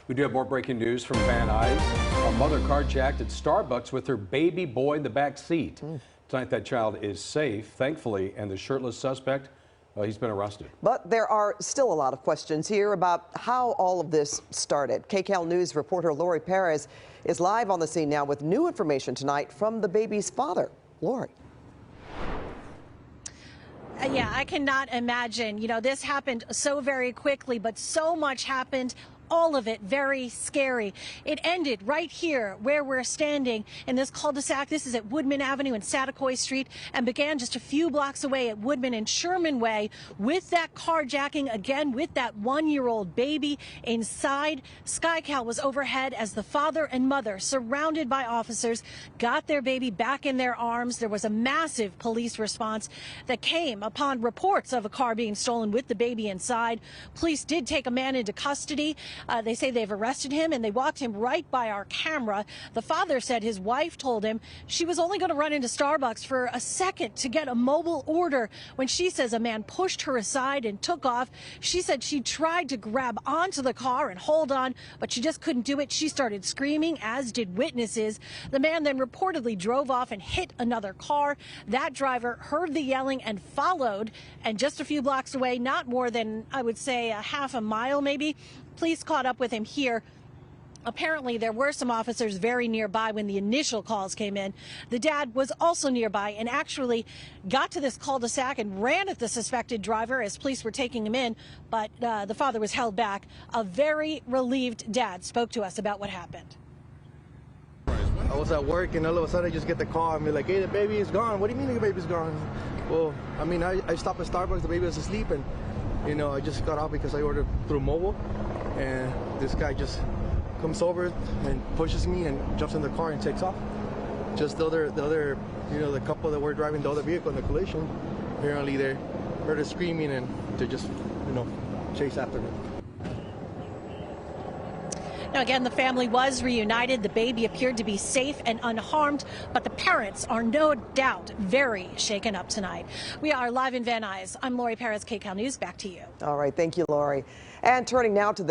We do have more breaking news from Van Nuys. A mother carjacked at Starbucks with her baby boy in the back seat. Tonight, that child is safe, thankfully, and the shirtless suspect, he's been arrested. But there are still a lot of questions here about how all of this started. KCAL News reporter Laurie Perez is live on the scene now with new information tonight from the baby's father. Laurie. Yeah, I cannot imagine. This happened so very quickly, but so much happened. All of it very scary. It ended right here where we're standing in this cul-de-sac. This is at Woodman Avenue and Satakoy Street, and began just a few blocks away at Woodman and Sherman Way with that carjacking, again with that one-year-old baby inside. SkyCal was overhead as the father and mother, surrounded by officers, got their baby back in their arms. There was a massive police response that came upon reports of a car being stolen with the baby inside. Police did take a man into custody. They say they've arrested him, and they walked him right by our camera. The father said his wife told him she was only going to run into Starbucks for a second to get a mobile order when she says a man pushed her aside and took off. She said she tried to grab onto the car and hold on, but she just couldn't do it. She started screaming, as did witnesses. The man then reportedly drove off and hit another car. That driver heard the yelling and followed, and just a few blocks away, not more than, I would say, a half a mile maybe, police caught up with him here. Apparently, there were some officers very nearby when the initial calls came in. The dad was also nearby and actually got to this cul-de-sac and ran at the suspected driver as police were taking him in, but the father was held back. A very relieved dad spoke to us about what happened. I was at work, and all of a sudden I just get the call and be like, hey, the baby is gone. What do you mean the baby's gone? Well, I mean, I stopped at Starbucks, the baby was asleep, and I just got out because I ordered through mobile, and this guy just comes over and pushes me and jumps in the car and takes off. Just the couple that were driving the other vehicle in the collision, apparently they heard her screaming and they just, chase after me. Now, again, the family was reunited. The baby appeared to be safe and unharmed, but the parents are no doubt very shaken up tonight. We are live in Van Nuys. I'm Laurie Perez, KCAL News. Back to you. All right. Thank you, Laurie. And turning now to the